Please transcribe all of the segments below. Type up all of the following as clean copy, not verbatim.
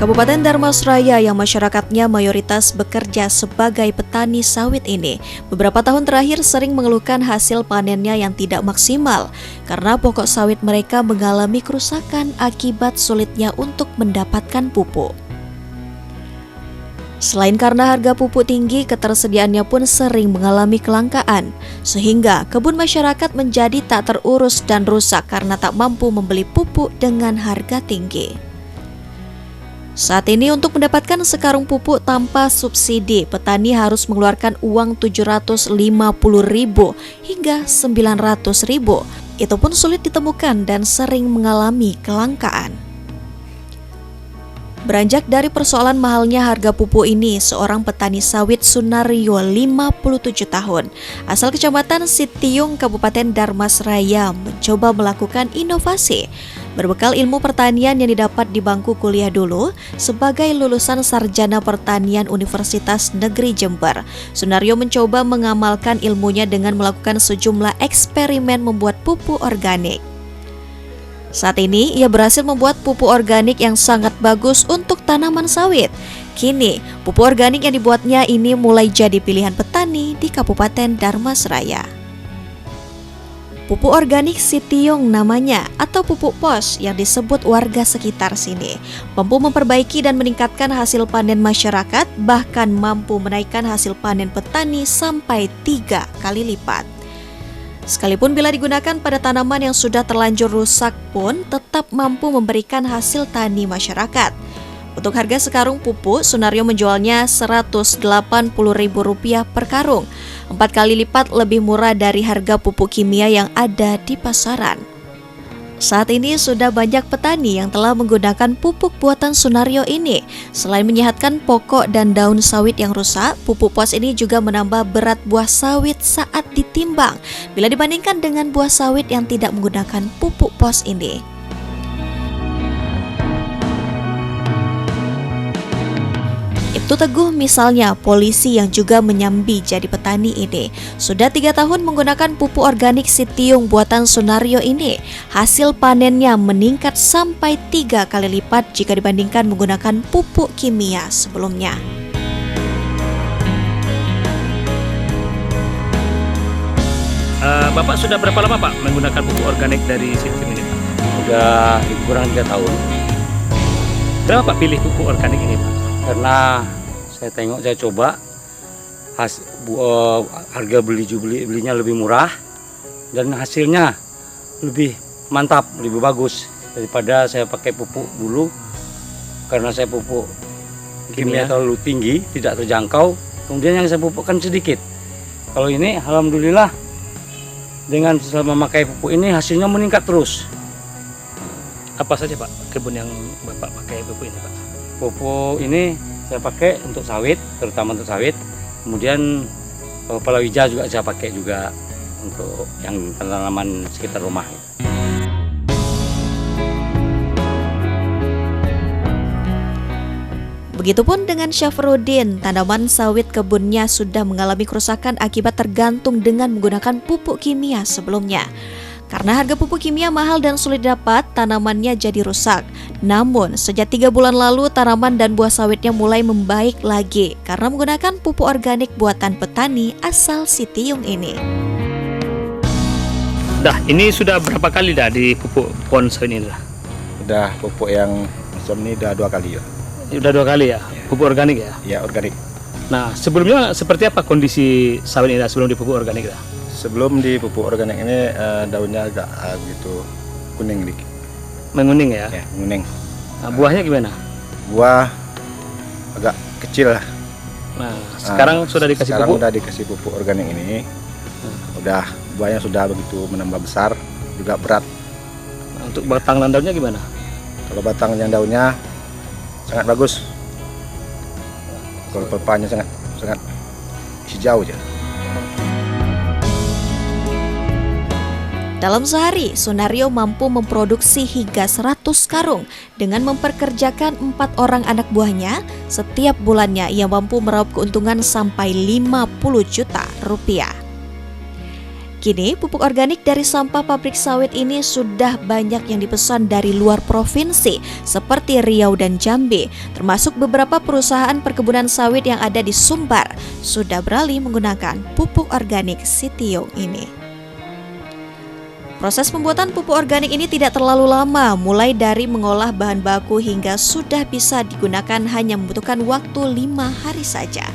Kabupaten Dharmasraya yang masyarakatnya mayoritas bekerja sebagai petani sawit ini beberapa tahun terakhir sering mengeluhkan hasil panennya yang tidak maksimal karena pokok sawit mereka mengalami kerusakan akibat sulitnya untuk mendapatkan pupuk. Selain karena harga pupuk tinggi, ketersediaannya pun sering mengalami kelangkaan, sehingga kebun masyarakat menjadi tak terurus dan rusak karena tak mampu membeli pupuk dengan harga tinggi. Saat ini untuk mendapatkan sekarung pupuk tanpa subsidi, petani harus mengeluarkan uang 750.000 hingga 900.000. Itu pun sulit ditemukan dan sering mengalami kelangkaan. Beranjak dari persoalan mahalnya harga pupuk ini, seorang petani sawit Sunaryo 57 tahun, asal Kecamatan Sitiung, Kabupaten Dharmasraya, mencoba melakukan inovasi. Berbekal ilmu pertanian yang didapat di bangku kuliah dulu, sebagai lulusan Sarjana Pertanian Universitas Negeri Jember, Sunaryo mencoba mengamalkan ilmunya dengan melakukan sejumlah eksperimen membuat pupuk organik. Saat ini, ia berhasil membuat pupuk organik yang sangat bagus untuk tanaman sawit. Kini, pupuk organik yang dibuatnya ini mulai jadi pilihan petani di Kabupaten Dharmasraya. Pupuk organik Sitiung namanya, atau pupuk pos yang disebut warga sekitar sini, mampu memperbaiki dan meningkatkan hasil panen masyarakat, bahkan mampu menaikkan hasil panen petani sampai 3 kali lipat. Sekalipun bila digunakan pada tanaman yang sudah terlanjur rusak pun tetap mampu memberikan hasil tani masyarakat. Untuk harga sekarung pupuk, Sunaryo menjualnya Rp180.000 per karung, 4 kali lipat lebih murah dari harga pupuk kimia yang ada di pasaran. Saat ini sudah banyak petani yang telah menggunakan pupuk buatan Sunaryo ini. Selain menyehatkan pokok dan daun sawit yang rusak, pupuk pos ini juga menambah berat buah sawit saat ditimbang bila dibandingkan dengan buah sawit yang tidak menggunakan pupuk pos ini. Ibtu Teguh misalnya, polisi yang juga menyambi jadi petani ini, sudah 3 tahun menggunakan pupuk organik Sitiung buatan Sunaryo ini. Hasil panennya meningkat sampai 3 kali lipat jika dibandingkan menggunakan pupuk kimia sebelumnya. Bapak sudah berapa lama Pak menggunakan pupuk organik dari Sitiung ini Pak? Udah kurang 3 tahun. Kenapa Pak pilih pupuk organik ini Pak? Karena saya coba harga belinya lebih murah dan hasilnya lebih mantap, lebih bagus daripada saya pakai pupuk dulu. Karena saya pupuk kimia terlalu tinggi, tidak terjangkau, kemudian yang saya pupukkan sedikit. Kalau ini alhamdulillah dengan selama memakai pupuk ini hasilnya meningkat terus. Apa saja Pak kebun yang Bapak pakai pupuk ini Pak? Pupuk ini saya pakai untuk sawit, terutama untuk sawit. Kemudian palawija juga saya pakai juga untuk yang tanaman sekitar rumah. Begitupun dengan Syafruddin, tanaman sawit kebunnya sudah mengalami kerusakan akibat tergantung dengan menggunakan pupuk kimia sebelumnya. Karena harga pupuk kimia mahal dan sulit didapat, tanamannya jadi rusak. Namun, sejak 3 bulan lalu, tanaman dan buah sawitnya mulai membaik lagi karena menggunakan pupuk organik buatan petani asal Sitiung ini. Ini sudah berapa kali di pupuk pons ini dah? Udah pupuk yang macam ini udah 2 kali ya. Udah 2 kali ya? Pupuk organik ya? Ya, organik. Nah, sebelumnya seperti apa kondisi sawit ini sebelum dipupuk organik dah? Sebelum di pupuk organik ini daunnya agak gitu kuning dikit. Menguning ya? Ya, kuning. Nah, buahnya gimana? Buah agak kecil lah. Nah, sekarang sudah dikasih sekarang pupuk? Udah dikasih pupuk organik ini. Udah buahnya sudah begitu menambah besar, juga berat. Nah, untuk batang dan daunnya gimana? Kalau batang dan daunnya sangat bagus. Kalau pepanya sangat hijau aja. Dalam sehari, Sunaryo mampu memproduksi hingga 100 karung dengan memperkerjakan 4 orang anak buahnya. Setiap bulannya ia mampu meraup keuntungan sampai 50 juta rupiah. Kini, pupuk organik dari sampah pabrik sawit ini sudah banyak yang dipesan dari luar provinsi seperti Riau dan Jambi, termasuk beberapa perusahaan perkebunan sawit yang ada di Sumbar sudah beralih menggunakan pupuk organik Sitiung ini. Proses pembuatan pupuk organik ini tidak terlalu lama, mulai dari mengolah bahan baku hingga sudah bisa digunakan hanya membutuhkan waktu 5 hari saja.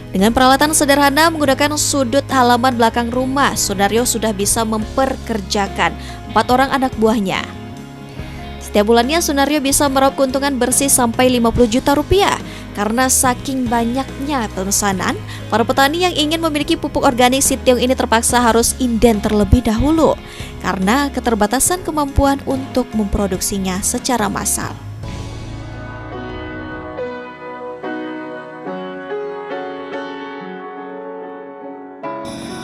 Dengan peralatan sederhana menggunakan sudut halaman belakang rumah, Sunaryo sudah bisa memperkerjakan 4 orang anak buahnya. Setiap bulannya Sunaryo bisa meraup keuntungan bersih sampai 50 juta rupiah. Karena saking banyaknya pemesanan, para petani yang ingin memiliki pupuk organik Sitiung ini terpaksa harus inden terlebih dahulu karena keterbatasan kemampuan untuk memproduksinya secara massal.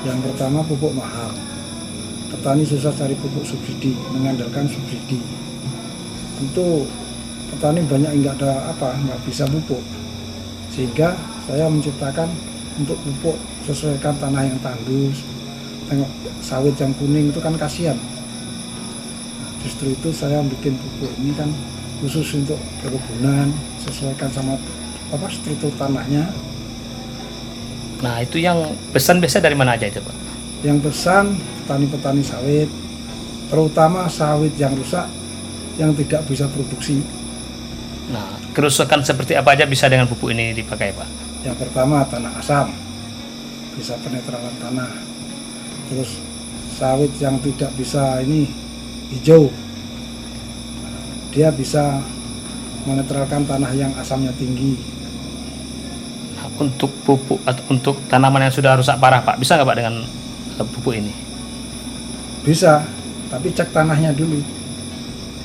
Yang pertama, pupuk mahal. Petani susah cari pupuk subsidi, mengandalkan subsidi. Tentu petani banyak nggak bisa pupuk. Sehingga saya menciptakan untuk pupuk sesuaikan tanah yang tandus. Tengok sawit yang kuning itu kan kasihan. Justru itu saya bikin pupuk ini kan khusus untuk perkebunan, sesuaikan sama struktur tanahnya. Nah, itu yang pesan biasa dari mana aja itu, Pak? Yang pesan petani-petani sawit, terutama sawit yang rusak, yang tidak bisa produksi. Nah, kerusakan seperti apa aja bisa dengan pupuk ini dipakai, Pak? Yang pertama tanah asam, bisa penetralan tanah. Terus sawit yang tidak bisa hijau, dia bisa menetralkan tanah yang asamnya tinggi. Untuk pupuk atau untuk tanaman yang sudah rusak parah, Pak, bisa nggak, Pak, dengan pupuk ini? Bisa, tapi cek tanahnya dulu.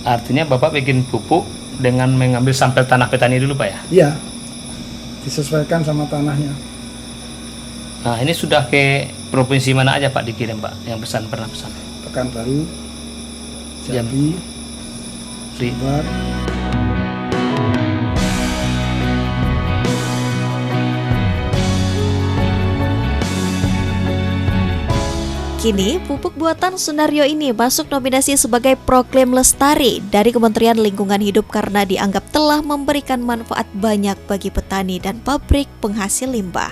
Artinya Bapak bikin pupuk dengan mengambil sampel tanah petani dulu, Pak, ya? Iya, disesuaikan sama tanahnya. Nah, ini sudah ke provinsi mana aja, Pak, dikirim, Pak, yang pernah pesan? Pekanbaru, Jambi, Sumbar. Kini, pupuk buatan Sunaryo ini masuk nominasi sebagai Proklaim Lestari dari Kementerian Lingkungan Hidup karena dianggap telah memberikan manfaat banyak bagi petani dan pabrik penghasil limbah.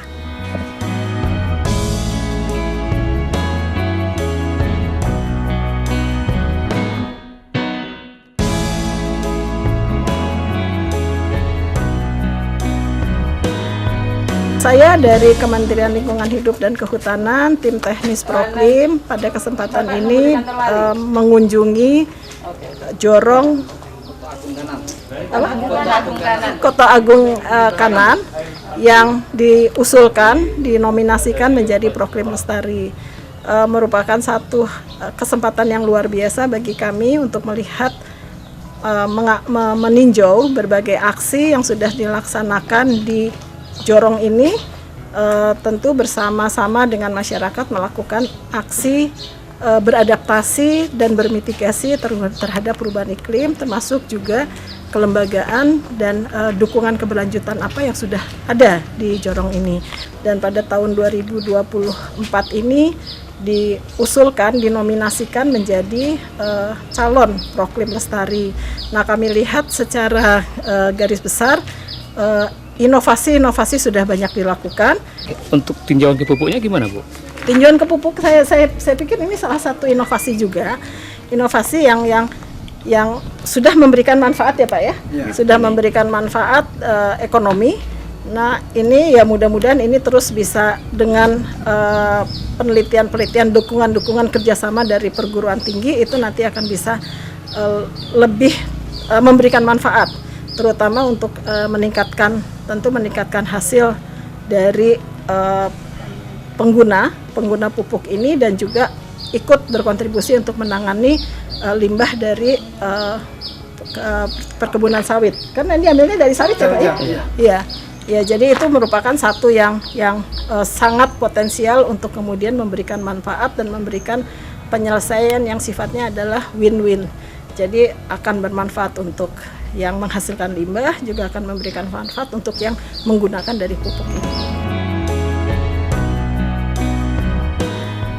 Saya dari Kementerian Lingkungan Hidup dan Kehutanan, tim teknis Proklim, pada kesempatan ini mengunjungi Jorong Kota Agung Kanan yang diusulkan, dinominasikan menjadi Proklim Lestari. Merupakan satu kesempatan yang luar biasa bagi kami untuk melihat, meninjau berbagai aksi yang sudah dilaksanakan di Jorong ini, tentu bersama-sama dengan masyarakat melakukan aksi beradaptasi dan bermitigasi terhadap perubahan iklim, termasuk juga kelembagaan dan dukungan keberlanjutan apa yang sudah ada di Jorong ini. Dan pada tahun 2024 ini diusulkan, dinominasikan menjadi calon Proklim Lestari. Nah, kami lihat secara garis besar inovasi-inovasi sudah banyak dilakukan. Untuk tinjauan ke pupuknya gimana, Bu? Tinjauan ke pupuk saya pikir ini salah satu inovasi juga. Inovasi yang sudah memberikan manfaat ya, Pak ya. Sudah memberikan manfaat ekonomi. Nah, ini ya mudah-mudahan ini terus bisa dengan penelitian-penelitian, dukungan-dukungan kerjasama dari perguruan tinggi, itu nanti akan bisa lebih memberikan manfaat, terutama untuk meningkatkan hasil dari pengguna pupuk ini, dan juga ikut berkontribusi untuk menangani limbah dari perkebunan sawit. Karena ini ambilnya dari sawit ya, Pak ya? Iya. Ya, jadi itu merupakan satu yang sangat potensial untuk kemudian memberikan manfaat dan memberikan penyelesaian yang sifatnya adalah win-win. Jadi akan bermanfaat untuk yang menghasilkan limbah, juga akan memberikan manfaat untuk yang menggunakan dari pupuk ini.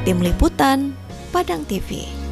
Tim Liputan, Padang TV.